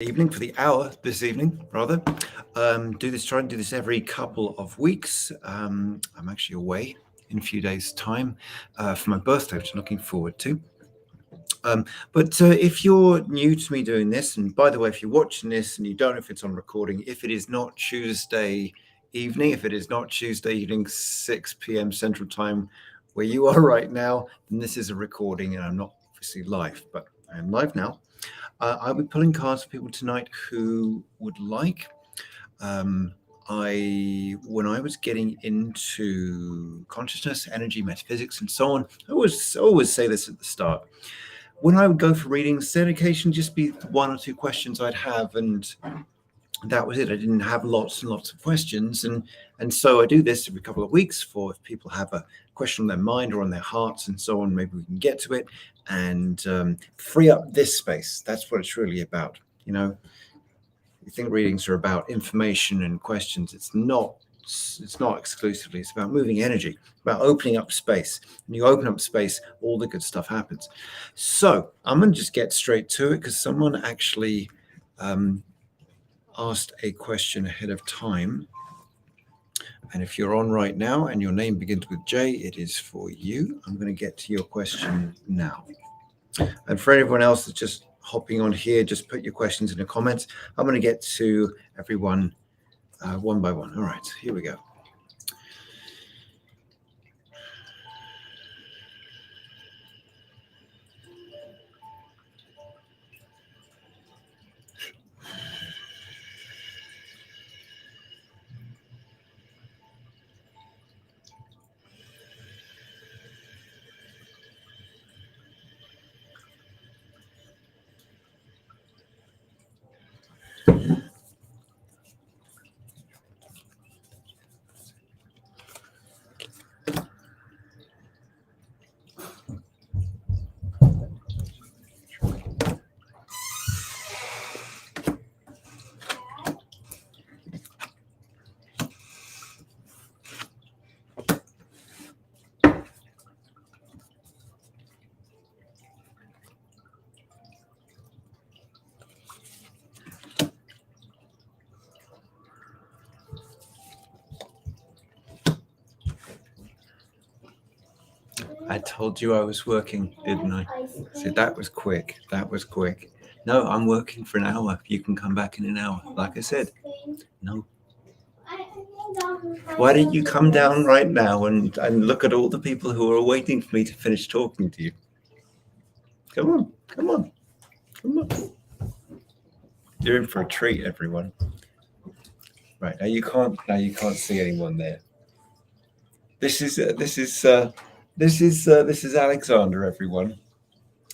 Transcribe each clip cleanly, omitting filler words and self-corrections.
Evening for the hour this evening, rather. Try and do this every couple of weeks. I'm actually away in a few days' time for my birthday, which I'm looking forward to. But if you're new to me doing this, and by the way, if you're watching this and you don't know if it's on recording, if it is not Tuesday evening, if it is not Tuesday evening, 6 p.m. Central Time, where you are right now, then this is a recording, and I'm not obviously live, but I am live now. I'll be pulling cards for people tonight who would like. When I was getting into consciousness, energy, metaphysics, and so on, I always say this at the start. When I would go for readings, there'd occasionally just be one or two questions I'd have, and that was it. I didn't have lots and lots of questions, and so I do this every couple of weeks for if people have a question on their mind or on their hearts and so on. Maybe we can get to it and free up this space. That's what it's really about. You know, you think readings are about information and questions. It's not. It's not exclusively. It's about moving energy, about opening up space. When you open up space, all the good stuff happens. So I'm going to just get straight to it because someone actually asked a question ahead of time. And if you're on right now and your name begins with J, it is for you. I'm going to get to your question now. And for everyone else that's just hopping on here, just put your questions in the comments. I'm going to get to everyone one by one. All right, here we go. I told you I was working, didn't I? See, that was quick. That was quick. No, I'm working for an hour. You can come back in an hour. Like I said, no. Why don't you come down right now and look at all the people who are waiting for me to finish talking to you? Come on, come on, come on. You're in for a treat, everyone. Right now you can't see anyone there. This is Alexander, everyone.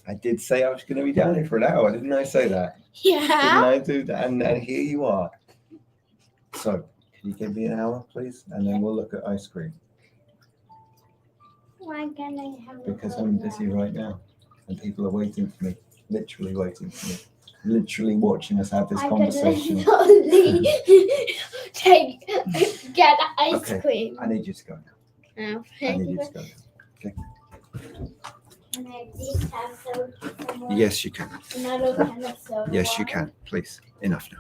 I did say I was going to be down here for an hour, didn't I say that? Yeah. Didn't I do that? And here you are. So, can you give me an hour, please? And then we'll look at ice cream. Why can't I have Because I'm busy right now. And people are waiting for me. Literally waiting for me. Literally watching us have this conversation. Get ice cream. I need you to go now. I need you to go now. Okay. Can I please have some? Yes, you can. Another kind of soda. Yes, you can. Please. Enough now.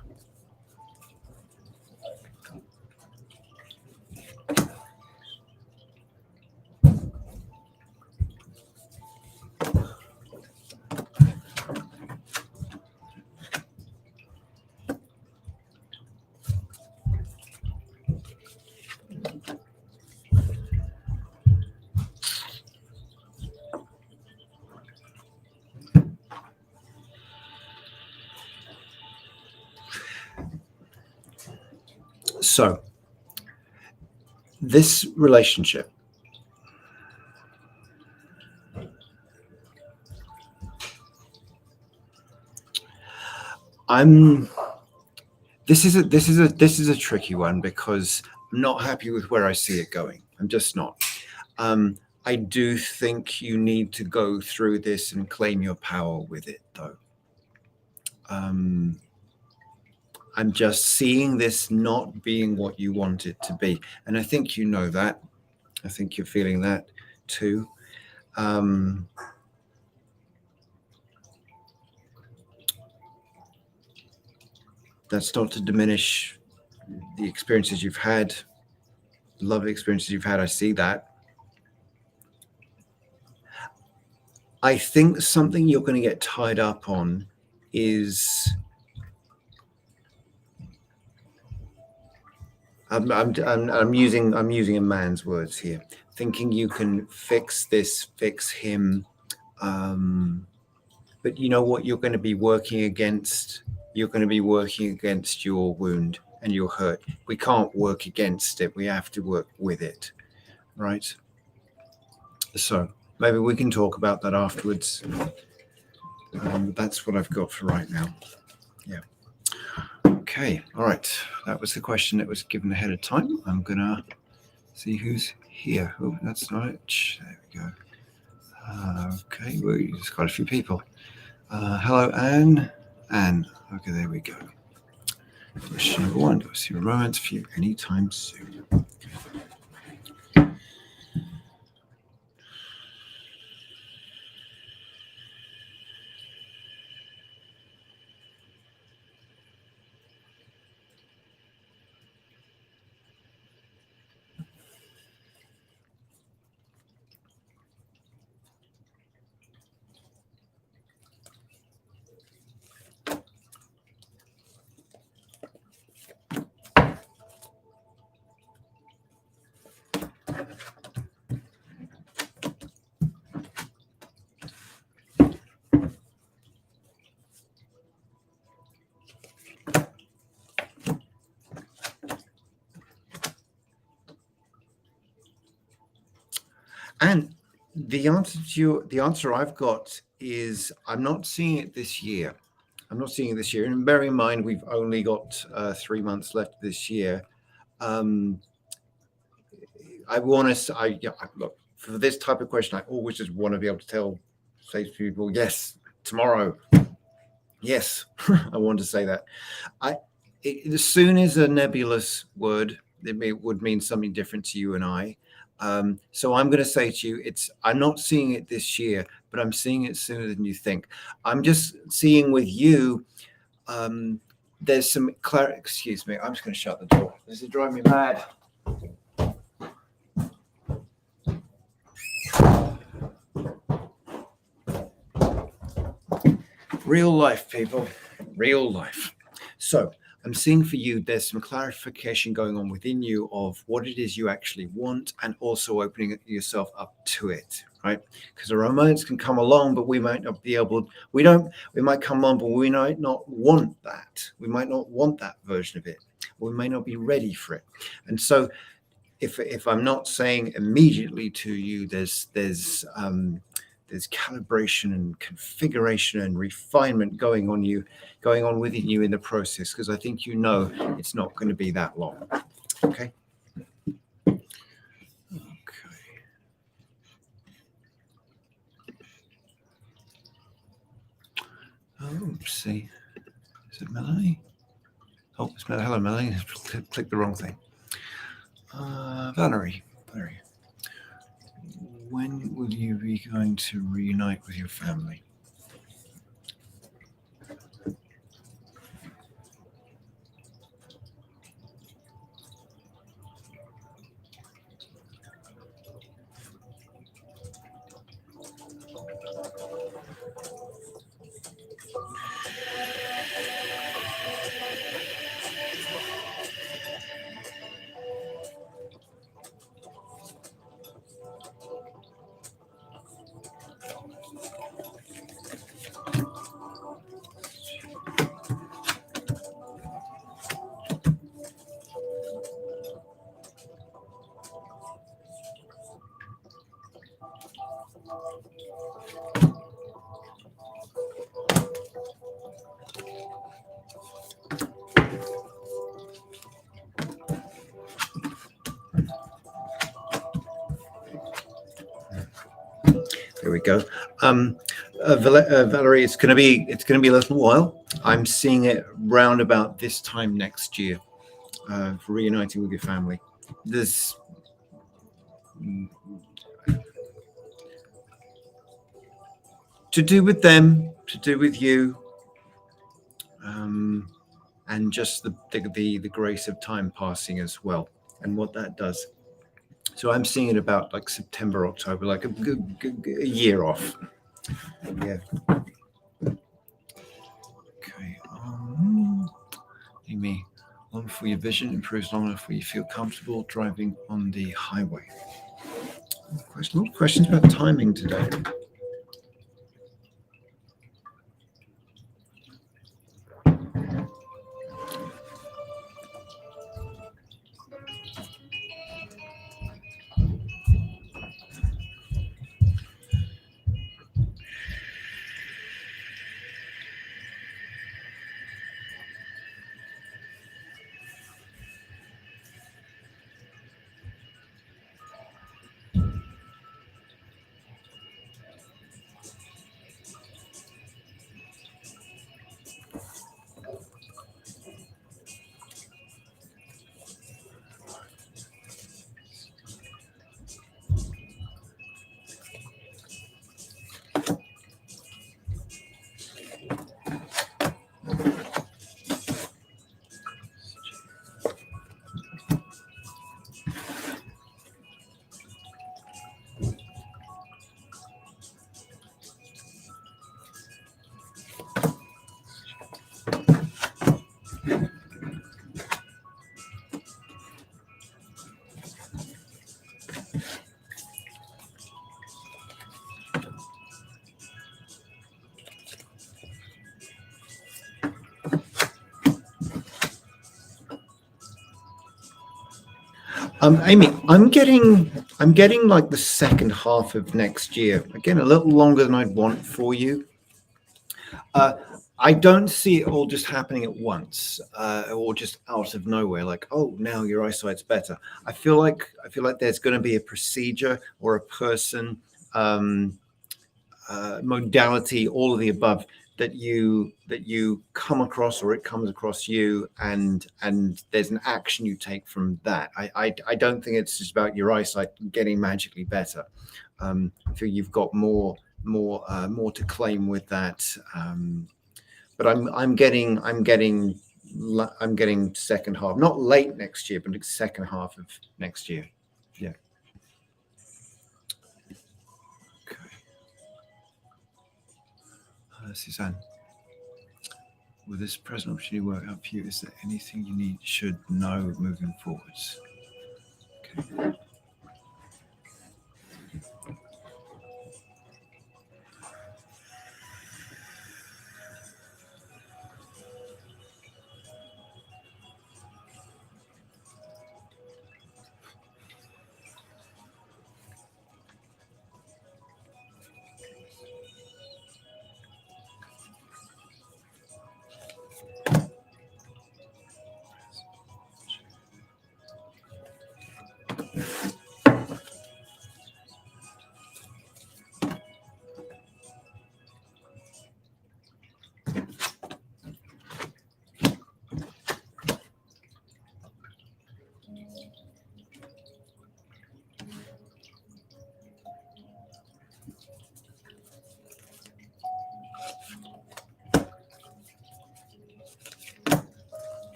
So, this relationship, this is a tricky one because I'm not happy with where I see it going. I'm just not. I do think you need to go through this and claim your power with it, though. I'm just seeing this not being what you want it to be. And I think you know that. I think you're feeling that too. That's not to diminish the experiences you've had, lovely experiences you've had. I see that. I think something you're going to get tied up on is I'm using a man's words here. Thinking you can fix this, fix him, but you know what you're going to be working against? You're going to be working against your wound and your hurt. We can't work against it. We have to work with it, right? So maybe we can talk about that afterwards. That's what I've got for right now. Yeah. Okay. All right. That was the question that was given ahead of time. I'm going to see who's here. Oh, that's not it. There we go. Okay. We just got a few people. Hello, Anne. Anne. Okay, there we go. Question number 1. Do I see a romance for you anytime soon? And the answer I've got is I'm not seeing it this year. I'm not seeing it this year. And bear in mind, we've only got 3 months left this year. I want to. Look, for this type of question, I always just want to be able to say to people, yes, tomorrow. Yes, I want to say that. As soon as a nebulous word, it would mean something different to you and I. So I'm going to say to you, I'm not seeing it this year, but I'm seeing it sooner than you think. I'm just seeing with you, there's some clarity. Excuse me, I'm just going to shut the door. This is driving me mad. Real life, people, real life. So I'm seeing for you, there's some clarification going on within you of what it is you actually want, and also opening yourself up to it, right? Because a romance can come along, but we might not be able, we might come along, but we might not want that. We might not want that version of it. We may not be ready for it. And so if I'm not saying immediately to you, there's calibration and configuration and refinement going on within you in the process, because I think it's not going to be that long. Okay. Oopsie. Is it Melanie? Oh, it's Melanie. Hello, Melanie. Clicked the wrong thing. Valerie. When will you be going to reunite with your family? There we go. Valerie, it's going to be a little while. I'm seeing it round about this time next year, for reuniting with your family. There's to do with them, to do with you. and just the grace of time passing as well, and what that does. So I'm seeing it about like September, October, like a year off. Yeah. Okay. Amy, long for your vision improves long enough where you feel comfortable driving on the highway. A lot of questions about timing today. Amy, I'm getting like the second half of next year. Again, a little longer than I'd want for you. I don't see it all just happening at once, or just out of nowhere. Like, oh, now your eyesight's better. I feel like there's going to be a procedure or a person, modality, all of the above that you come across, or it comes across you, and there's an action you take from that. I don't think it's just about your eyesight getting magically better. I feel you've got more to claim with that. But I'm getting second half, not late next year, but the second half of next year. Yeah. Okay. Suzanne, will this present opportunity work out for you? Is there anything you should know moving forwards? Okay.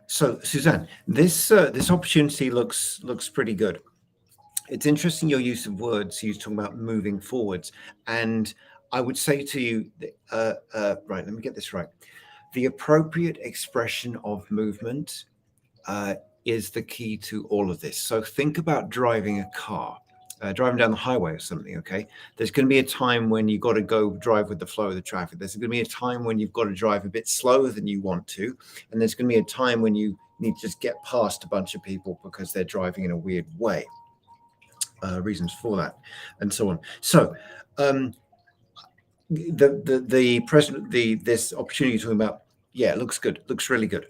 So, Suzanne, this opportunity looks pretty good. It's interesting your use of words. You're talking about moving forwards, and I would say to you, right. Let me get this right. The appropriate expression of movement is the key to all of this. So think about driving a car. Driving down the highway or something, okay? There's going to be a time when you've got to go drive with the flow of the traffic. There's going to be a time when you've got to drive a bit slower than you want to. And there's going to be a time when you need to just get past a bunch of people because they're driving in a weird way. Reasons for that, and so on. So this opportunity you're talking about, yeah, it looks good. Looks really good.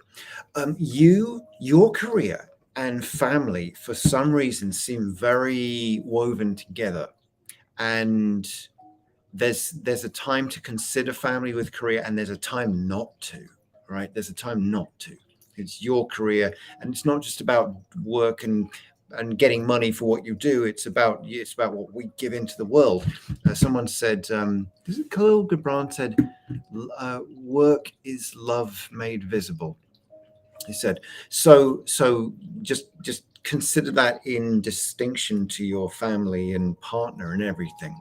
Your career and family, for some reason, seem very woven together. And there's a time to consider family with career, and there's a time not to, right? There's a time not to. It's your career, and it's not just about work and getting money for what you do. It's about what we give into the world. Someone said, is it Khalil Gibran said, work is love made visible. He said, so just consider that in distinction to your family and partner and everything.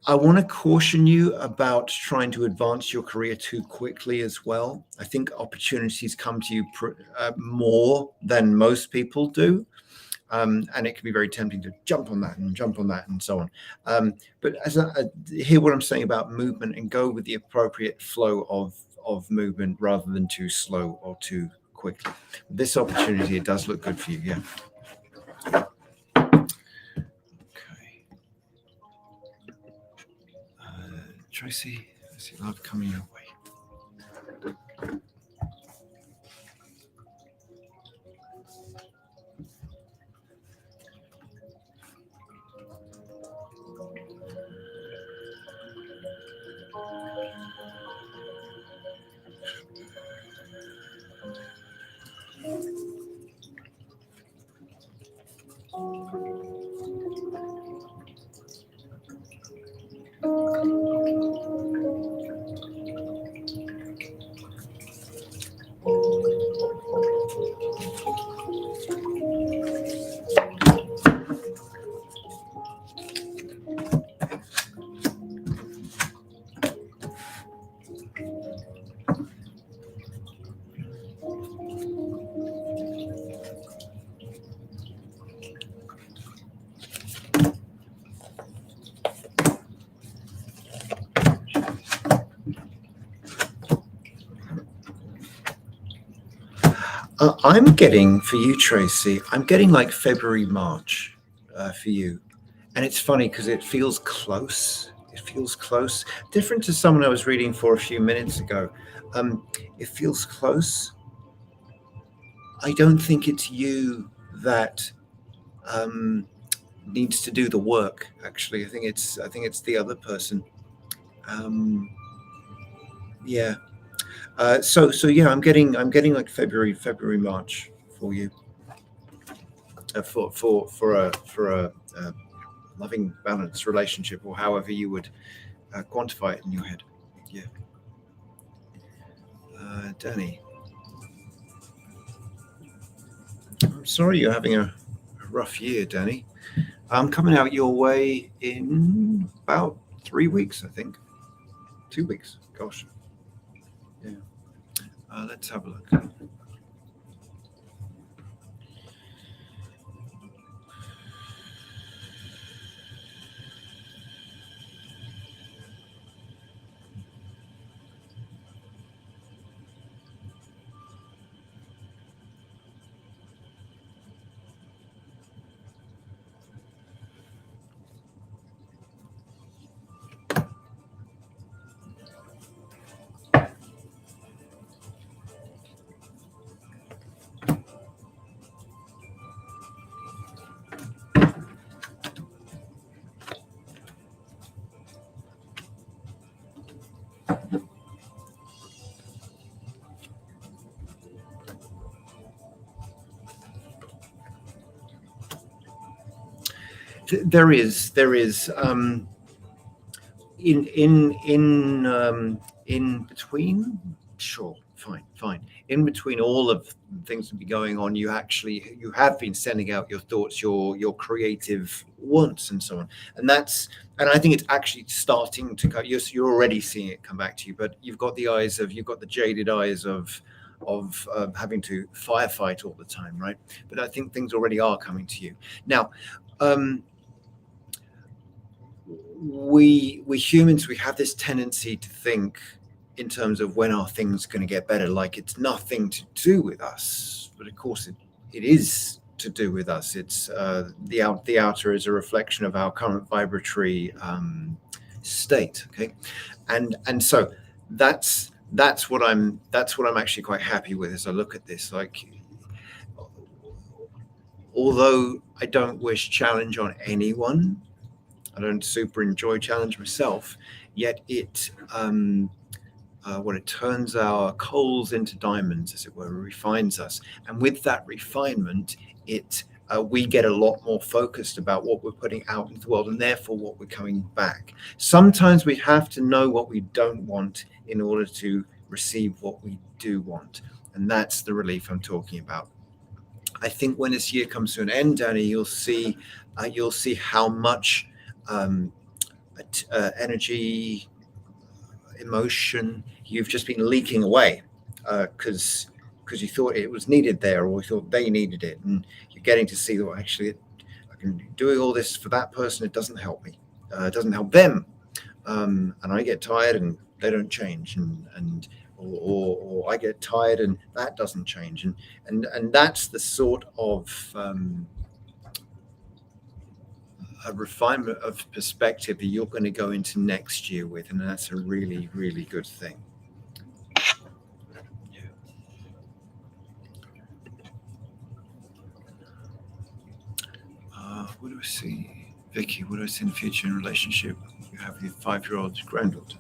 I want to caution you about trying to advance your career too quickly as well. I think opportunities come to you more than most people do. And it can be very tempting to jump on that and so on. But as I hear what I'm saying about movement, and go with the appropriate flow of movement rather than too slow or too quickly. This opportunity, it does look good for you, yeah. Okay. Tracy, I see love coming your way. I'm getting, for you, Tracy, I'm getting like February, March for you. And it's funny because it feels close. It feels close. Different to someone I was reading for a few minutes ago. It feels close. I don't think it's you that needs to do the work, actually. I think it's the other person. Yeah. So yeah, I'm getting like February, March for you. For a loving, balanced relationship, or however you would quantify it in your head. Yeah. Danny, I'm sorry you're having a rough year, Danny. I'm coming out your way in about 3 weeks, I think. 2 weeks. Gosh. Yeah. Let's have a look. There is in between. Sure, fine. In between all of things that be going on, you have been sending out your thoughts, your creative wants, and so on. And I think it's actually starting to go. You're already seeing it come back to you, but you've got the jaded eyes of having to firefight all the time, right? But I think things already are coming to you now. We humans, we have this tendency to think in terms of when are things going to get better, like it's nothing to do with us. But of course it is to do with us. It's the outer is a reflection of our current vibratory state. Okay, and so that's that's what I'm actually quite happy with as I look at this. Like, although I don't wish challenge on anyone, I don't super enjoy challenge myself, yet it when it turns our coals into diamonds, as it were, refines us. And with that refinement, we get a lot more focused about what we're putting out into the world, and therefore what we're coming back. Sometimes we have to know what we don't want in order to receive what we do want. And that's the relief I'm talking about. I think when this year comes to an end, Danny, you'll see how much energy, emotion you've just been leaking away because you thought it was needed there, or you thought they needed it, and you're getting to see that actually I can be doing all this for that person. It doesn't help me. It doesn't help them, and I get tired and they don't change, and or I get tired and that doesn't change, and that's the sort of a refinement of perspective that you're going to go into next year with, and that's a really, really good thing. Yeah. What do I see, Vicky? What do I see in the future in relationship? You have your 5-year-old granddaughter.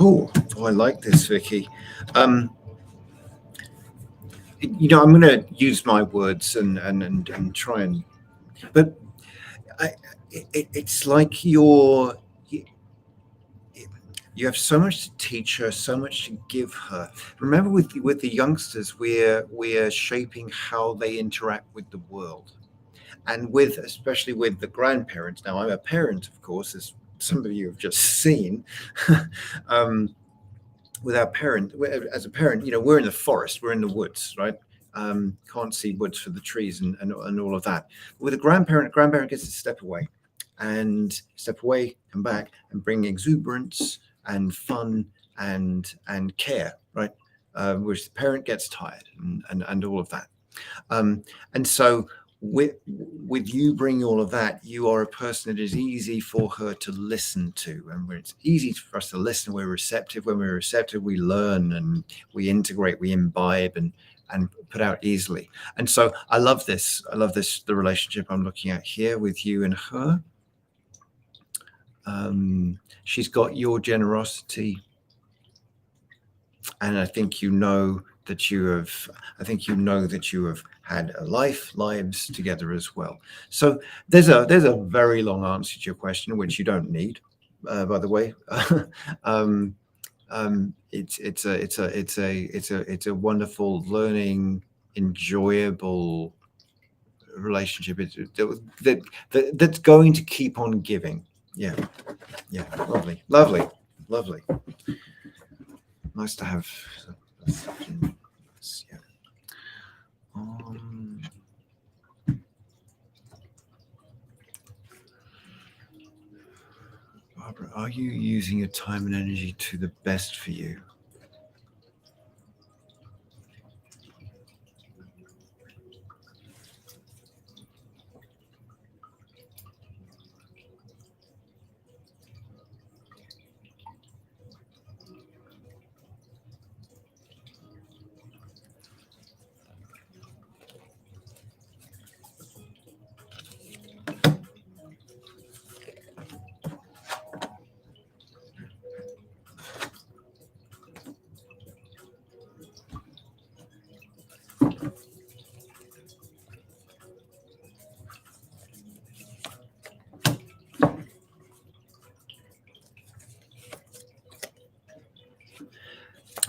Oh, I like this, Vicky. I'm going to use my words and try and, but it's like you have so much to teach her, so much to give her. Remember, with the youngsters, we're shaping how they interact with the world, and especially with the grandparents. Now, I'm a parent, of course, as some of you have just seen. With our parent, as a parent, we're in the forest, we're in the woods, right? Can't see woods for the trees and all of that. With a grandparent gets to step away, come back, and bring exuberance and fun and care, right? Which the parent gets tired and all of that. And so with you bringing all of that, you are a person that is easy for her to listen to, and when it's easy for us to listen, we're receptive. When we're receptive, we learn and we integrate, we imbibe and put out easily. And so I love this, the relationship I'm looking at here with you and her. She's got your generosity, and I think that you have had lives together as well. So there's a very long answer to your question, which you don't need, by the way. It's a wonderful, learning, enjoyable relationship. That's going to keep on giving. Yeah. Lovely. Nice to have. Yeah. Barbara, are you using your time and energy to the best for you?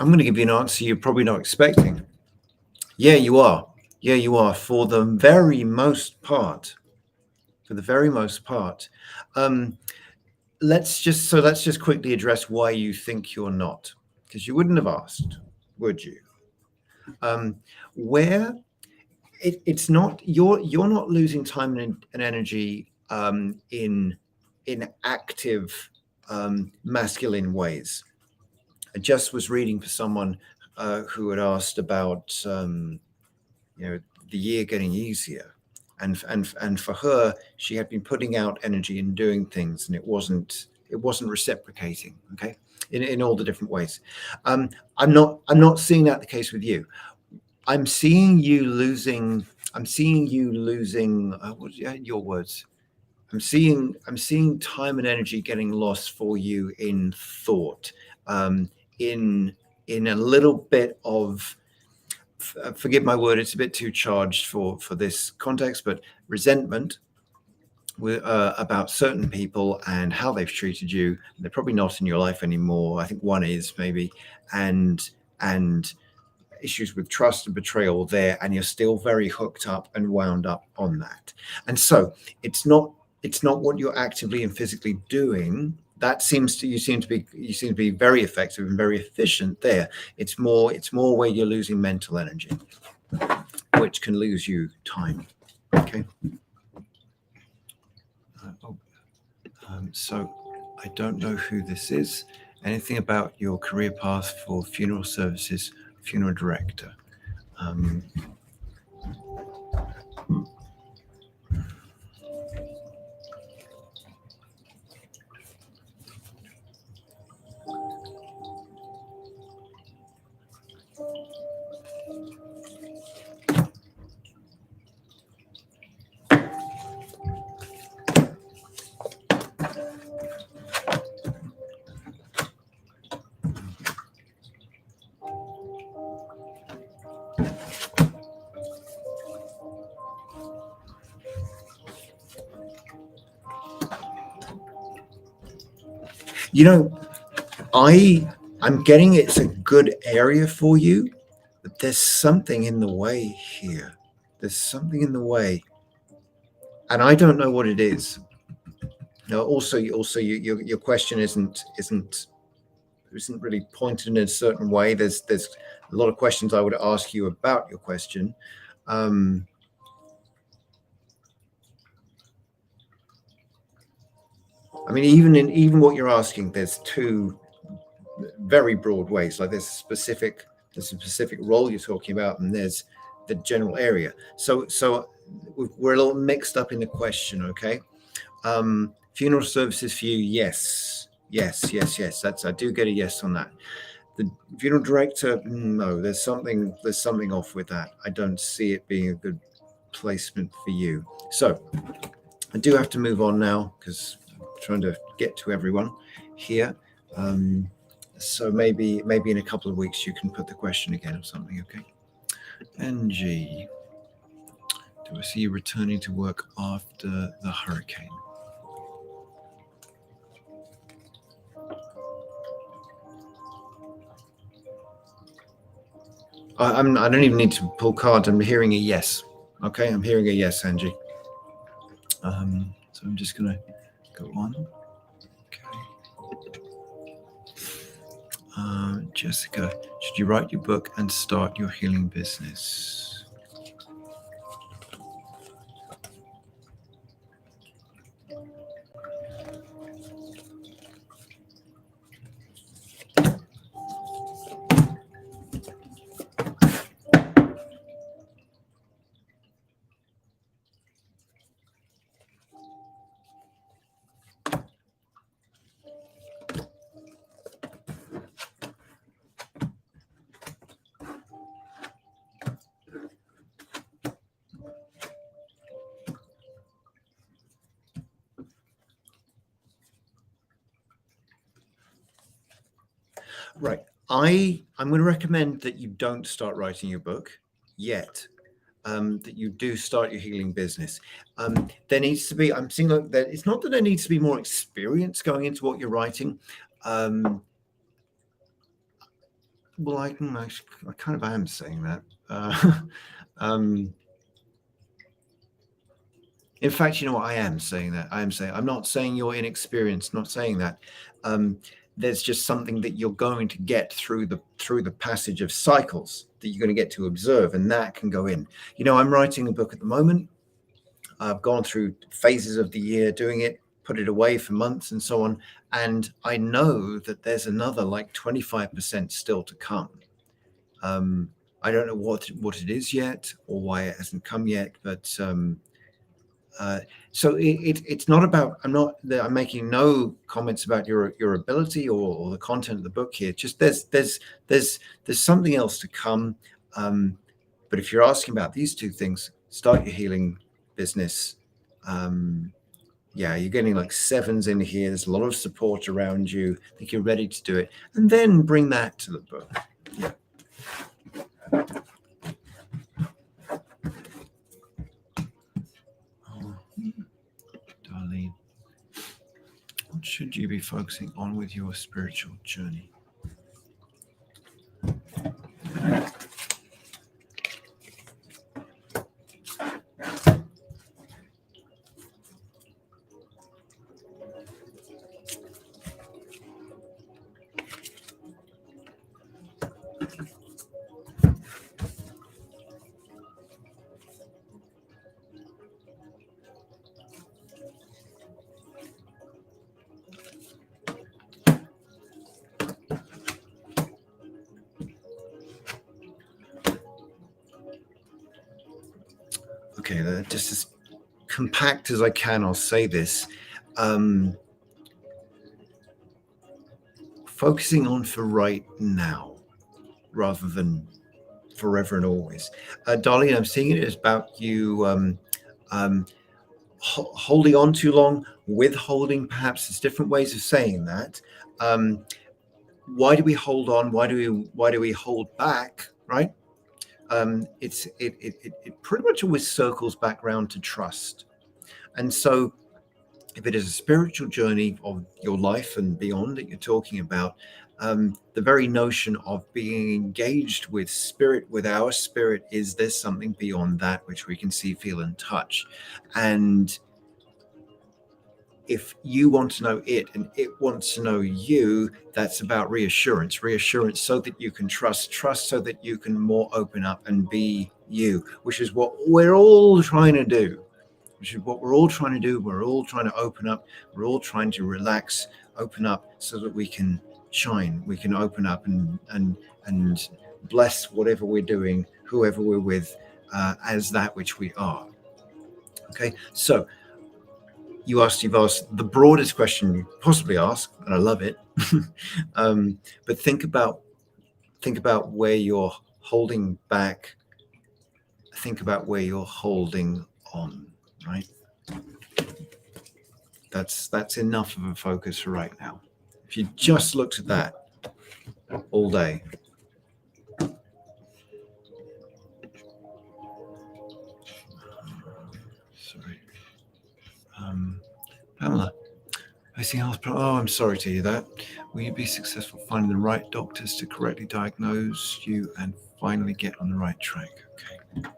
I'm going to give you an answer you're probably not expecting. Yeah, you are. Yeah, you are. For the very most part. For the very most part. Let's just quickly address why you think you're not, because you wouldn't have asked, would you? Where it's not, you're not losing time and energy in active masculine ways. I just was reading for someone who had asked about the year getting easier, and for her, she had been putting out energy and doing things, and it wasn't reciprocating. Okay, in all the different ways. I'm not seeing that the case with you. I'm seeing you losing. What your words? I'm seeing time and energy getting lost for you in thought, in a little bit of, forgive my word, it's a bit too charged for this context, but resentment about certain people and how they've treated you. They're probably not in your life anymore. I think one is maybe, and issues with trust and betrayal there, and you're still very hooked up and wound up on that. And so it's not what you're actively and physically doing. That you seem to be very effective and very efficient there. It's more where you're losing mental energy, which can lose you time. Okay. So I don't know who this is. Anything about your career path for funeral services, funeral director? I'm getting it's a good area for you, but there's something in the way here. There's something in the way, and I don't know what it is. Also, your question isn't really pointed in a certain way. There's a lot of questions I would ask you about your question. I mean, even what you're asking, there's two very broad ways. Like there's a specific role you're talking about, and there's the general area. So we're a little mixed up in the question. Okay. Funeral services for you, yes. That's, I do get a yes on that. The funeral director, no. There's something off with that. I don't see it being a good placement for you. So I do have to move on now because I'm trying to get to everyone here. So maybe in a couple of weeks you can put the question again or something. Okay. NG, do I see you returning to work after the hurricane? I don't even need to pull cards. I'm hearing a yes. Okay, I'm hearing a yes, Angie. So I'm just gonna go on. Okay. Jessica, should you write your book and start your healing business? Right. I'm going to recommend that you don't start writing your book yet. That you do start your healing business. There needs to be, I'm seeing that it's not that there needs to be more experience going into what you're writing. Well, I kind of am saying that. In fact, you know what? I am saying that. I'm not saying you're inexperienced. Not saying that. There's just something that you're going to get through the passage of cycles that you're going to get to observe, and that can go in. You know, I'm writing a book at the moment. I've gone through phases of the year doing it, put it away for months and so on, and I know that there's another like 25% still to come. I don't know what it is yet or why it hasn't come yet, but so it's not about. I'm making no comments about your ability or the content of the book here. Just there's something else to come. But if you're asking about these two things, start your healing business. Yeah, you're getting like 7s in here. There's a lot of support around you. I think you're ready to do it, and then bring that to the book. Yeah. Oh, Darlene, what should you be focusing on with your spiritual journey? Okay, just as compact as I can, I'll say this. Focusing on for right now rather than forever and always. Darlene, I'm seeing it as about you holding on too long, withholding, perhaps. There's different ways of saying that. Why do we hold on? Why do we hold back, right? It pretty much always circles back around to trust. And so if it is a spiritual journey of your life and beyond that you're talking about, the very notion of being engaged with spirit, with our spirit, is there's something beyond that which we can see, feel, and touch. And if you want to know it and it wants to know you, that's about reassurance so that you can trust so that you can more open up and be you, which is what we're all trying to do. We're all trying to open up. We're all trying to relax, open up so that we can shine. We can open up and bless whatever we're doing, whoever we're with, as that which we are. Okay, so you've asked the broadest question you possibly ask, and I love it. But think about where you're holding back. Think about where you're holding on. Right. That's enough of a focus for right now. If you just looked at that all day. Sorry. Pamela, I'm sorry to hear that. Will you be successful finding the right doctors to correctly diagnose you and finally get on the right track? Okay.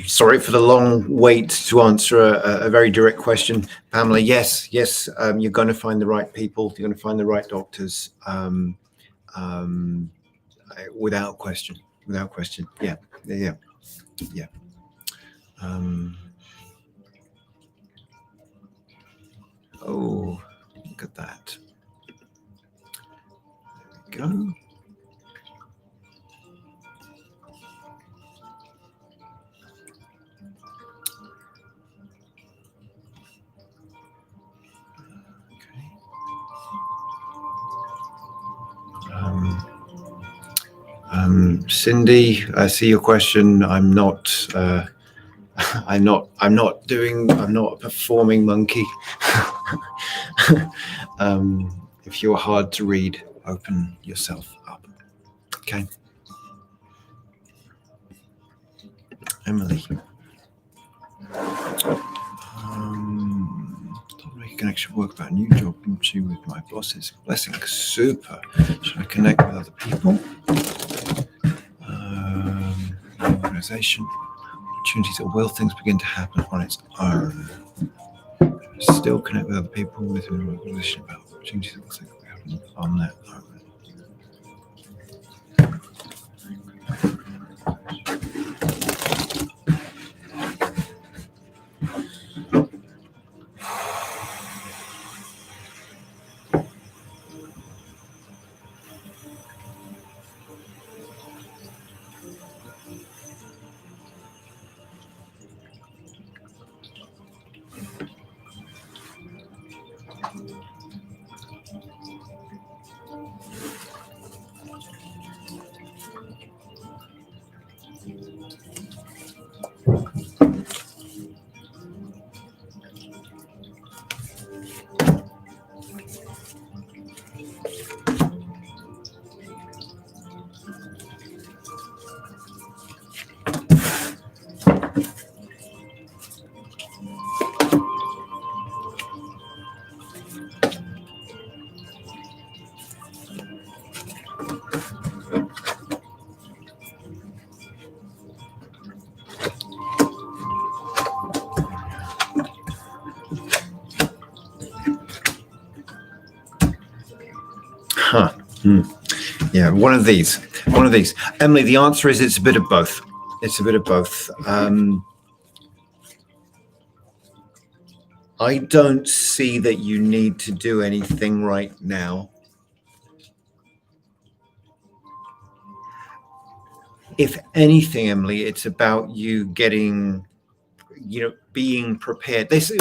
Sorry for the long wait to answer a very direct question, Pamela. Yes, you're going to find the right people. You're going to find the right doctors. without question. Without question. Yeah. Oh, look at that. There we go. Cindy, I see your question. I'm not a performing monkey. If you're hard to read, open yourself up. Okay. Emily. Thought making connection work about a new job with my bosses. Blessing. Super. Should I connect with other people? Organization. Opportunities, or will things begin to happen on its own? Still connect with other people within an organization about opportunities that will think we happen on their own. Huh. Yeah, one of these. Emily, the answer is it's a bit of both. I don't see that you need to do anything right now. If anything, Emily, it's about you getting, being prepared. They say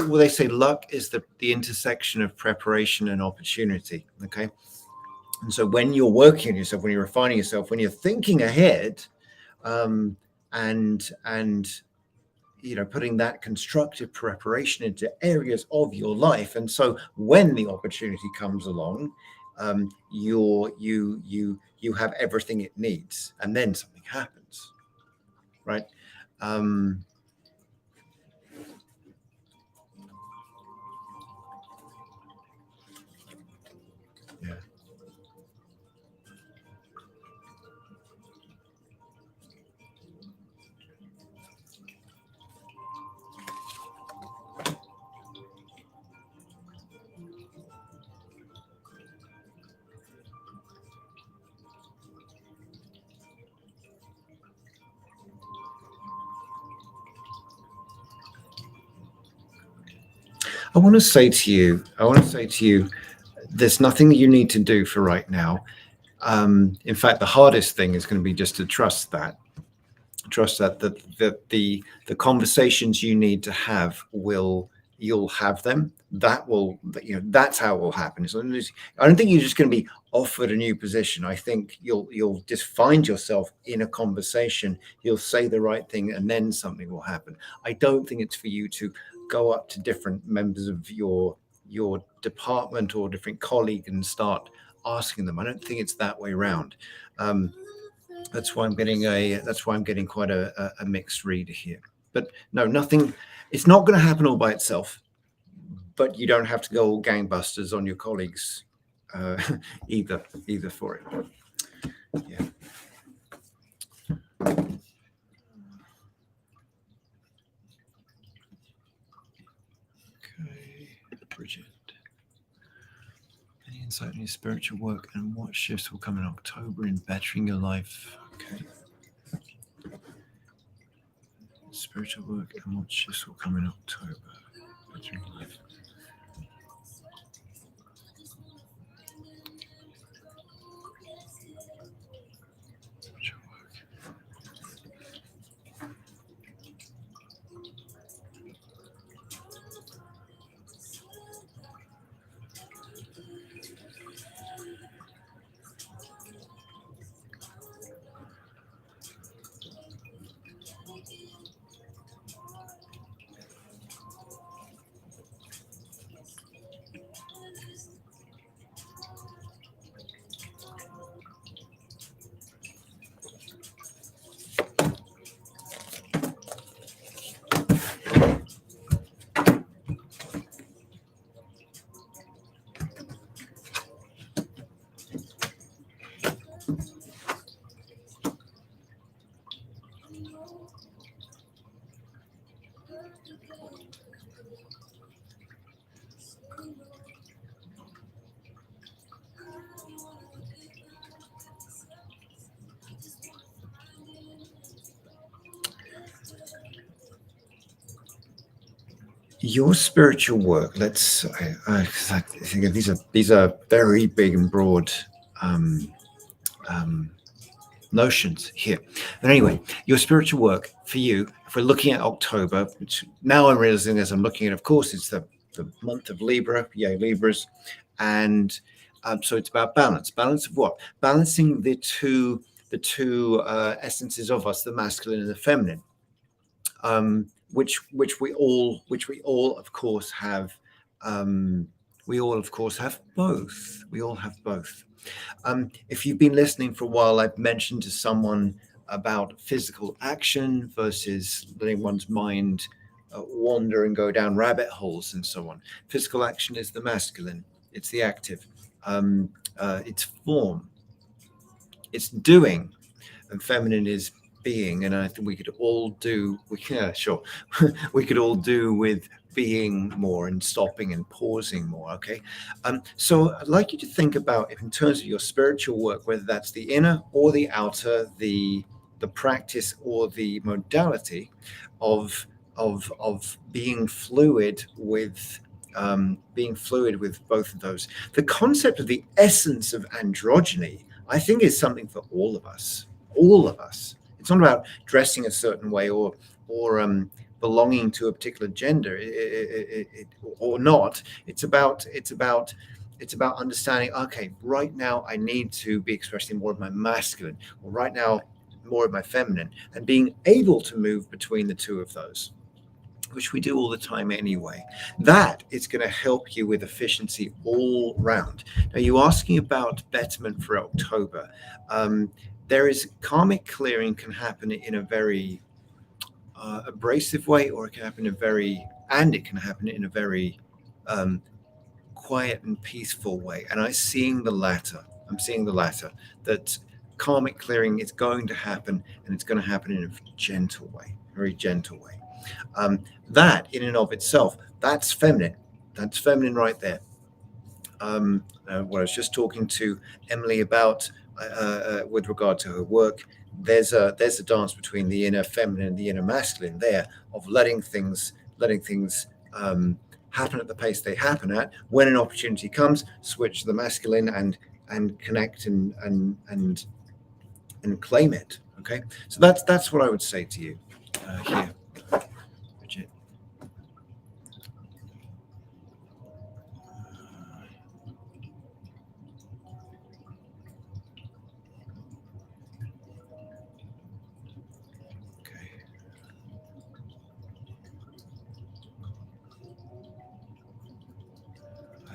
luck is the intersection of preparation and opportunity. Okay. And so when you're working on yourself, when you're refining yourself, when you're thinking ahead, and putting that constructive preparation into areas of your life, and so when the opportunity comes along, you have everything it needs, and then something happens, right? Yeah. I want to say to you, there's nothing that you need to do for right now. In fact, the hardest thing is going to be just to trust that the conversations you need to have you'll have them. That's how it will happen. So I don't think you're just going to be offered a new position. I think you'll just find yourself in a conversation. You'll say the right thing, and then something will happen. I don't think it's for you to go up to different members of your department or different colleague and start asking them. I don't think it's that way around. That's why I'm getting quite a mixed read here. But no, nothing. It's not going to happen all by itself. But you don't have to go all gangbusters on your colleagues either for it. Yeah. Okay, Bridget. Any insight on your spiritual work and what shifts will come in October in bettering your life? Okay. Spiritual work and what shifts will come in October. Bettering your life. Spiritual work. Your spiritual work. I think these are very big and broad notions here. But anyway, your spiritual work for you, if we're looking at October, which now I'm realizing as I'm looking at, of course, it's the month of Libra, yay, Libras. And so it's about balance. Balance of what? Balancing the two essences of us, the masculine and the feminine, which we all of course have. We all of course have both. We all have both. If you've been listening for a while, I've mentioned to someone about physical action versus letting one's mind wander and go down rabbit holes and so on. Physical action is the masculine. It's the active. It's form. It's doing, and feminine is being. And I think we could all do. We could all do with being more and stopping and pausing more. Okay. So I'd like you to think about, if in terms of your spiritual work, whether that's the inner or the outer, the practice or the modality of being fluid with both of those. The concept of the essence of androgyny, I think, is something for all of us. All of us. It's not about dressing a certain way or belonging to a particular gender or not. It's about understanding, okay, right now I need to be expressing more of my masculine, or right now more of my feminine, and being able to move between the two of those, which we do all the time anyway. That is going to help you with efficiency all round. Now, you're asking about betterment for October. There is karmic clearing can happen in a very abrasive way, or it can happen in a very quiet and peaceful way. And I'm seeing the latter. That karmic clearing is going to happen, and it's going to happen in a gentle way, very gentle way. That in and of itself, that's feminine. That's feminine right there. What I was just talking to Emily about with regard to her work, there's a dance between the inner feminine and the inner masculine there, of letting things happen at the pace they happen at. When an opportunity comes, switch to the masculine and connect and claim it. Okay, so that's what I would say to you here, Bridget.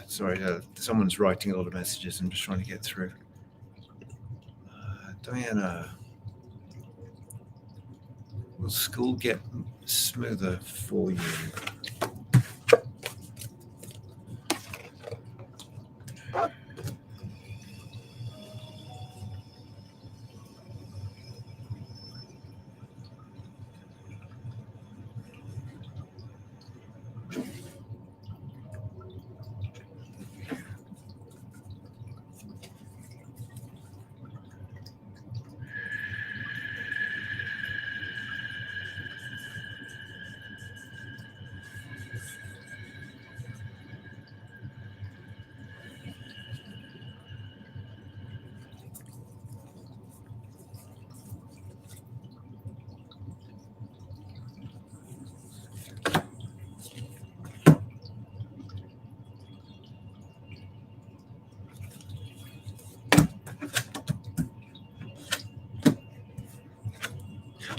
Sorry, someone's writing a lot of messages. I'm just trying to get through. Diana, will school get smoother for you?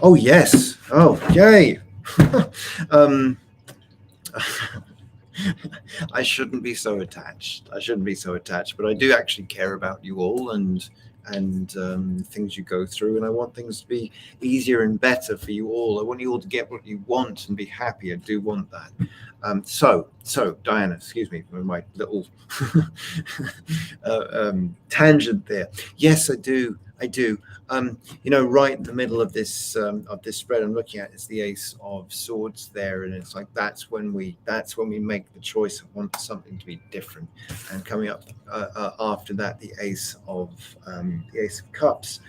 Oh yes. Oh yay. um, I shouldn't be so attached. I shouldn't be so attached, but I do actually care about you all and things you go through, and I want things to be easier and better for you all. I want you all to get what you want and be happy. I do want that. So Diana, excuse me for my little tangent there. Yes, I do. Right in the middle of this spread I'm looking at is the Ace of Swords there, and it's like that's when we make the choice of want something to be different. And coming up after that, the Ace of Cups.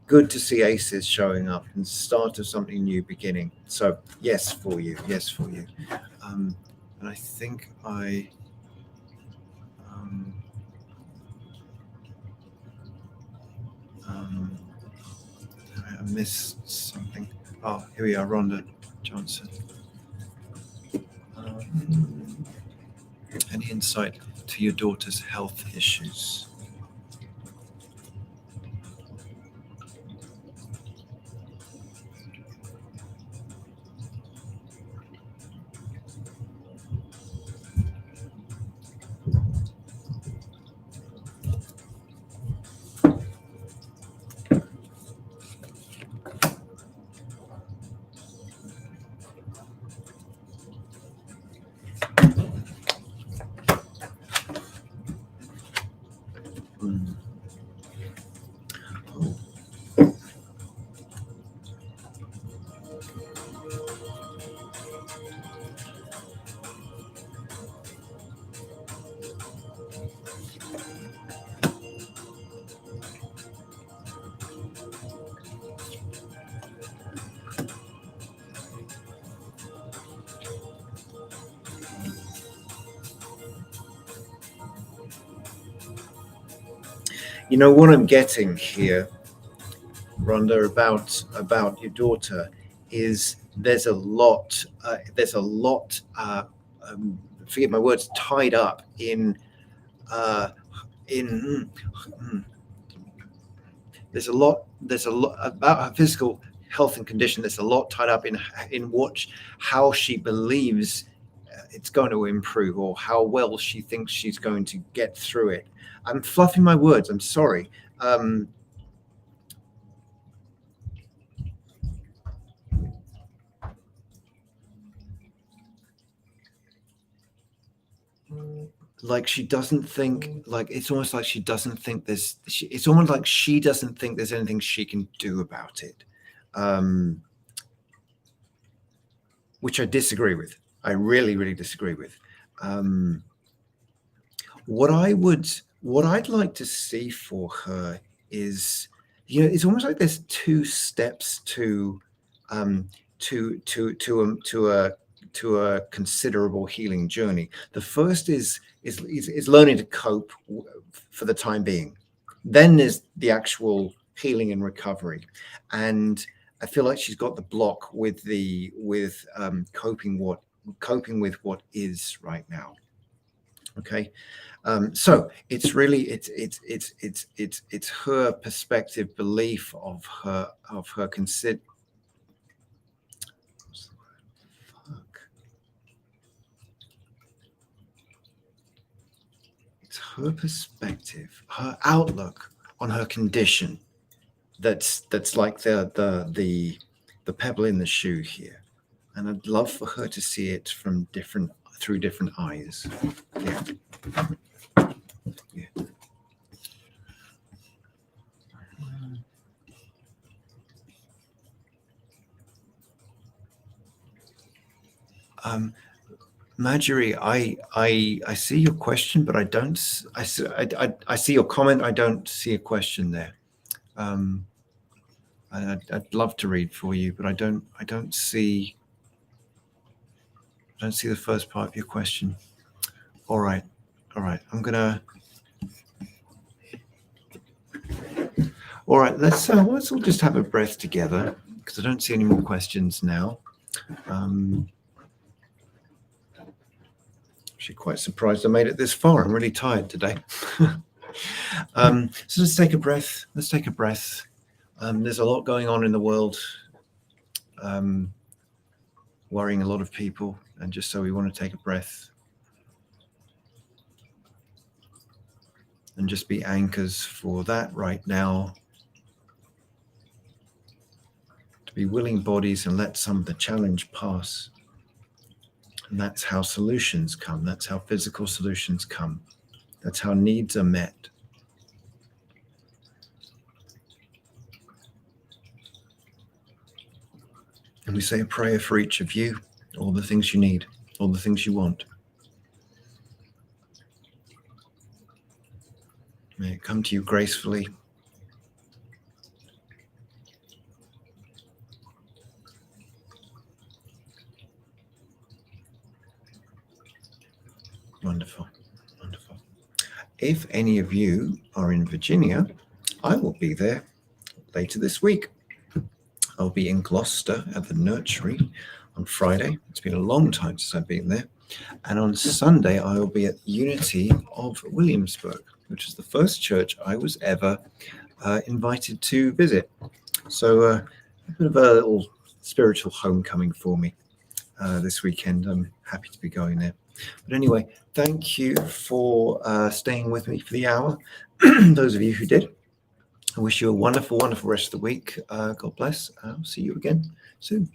Good to see aces showing up and start of something new beginning. So yes for you. And I think I missed something. Oh, here we are, Rhonda Johnson. Any insight to your daughter's health issues? You know what I'm getting here, Rhonda, about your daughter is there's a lot forget my words, tied up in there's a lot about her physical health and condition. There's a lot tied up in how she believes it's going to improve, or how well she thinks she's going to get through it. I'm fluffing my words. I'm sorry. Like she doesn't think, like it's almost like she doesn't think it's almost like she doesn't think there's anything she can do about it, which I disagree with. I really disagree with. What I'd like to see for her is, it's almost like there's two steps to a considerable healing journey. The first is learning to cope for the time being. Then there's the actual healing and recovery. And I feel like she's got the block with coping with what is right now. Okay. So it's really it's her perspective, belief of her consider. It's her perspective, her outlook on her condition. That's like the pebble in the shoe here, and I'd love for her to see it through different eyes. Yeah. Marjorie, I see your question, but I don't. I see your comment. I don't see a question there. I'd love to read for you, but I don't see the first part of your question. All right. All right. Let's all just have a breath together, because I don't see any more questions now. Actually, quite surprised I made it this far. I'm really tired today. So let's take a breath. There's a lot going on in the world worrying a lot of people, and just so we want to take a breath and just be anchors for that right now, to be willing bodies and let some of the challenge pass. And that's how solutions come. That's how physical solutions come. That's how needs are met. And we say a prayer for each of you, all the things you need, all the things you want. May it come to you gracefully. Wonderful, wonderful. If any of you are in Virginia, I will be there later this week. I'll be in Gloucester at the Nursery on Friday. It's been a long time since I've been there. And on Sunday, I will be at Unity of Williamsburg, which is the first church I was ever invited to visit. So a bit of a little spiritual homecoming for me this weekend. I'm happy to be going there. But anyway, thank you for staying with me for the hour. Those of you who did, I wish you a wonderful, wonderful rest of the week. God bless. I'll see you again soon.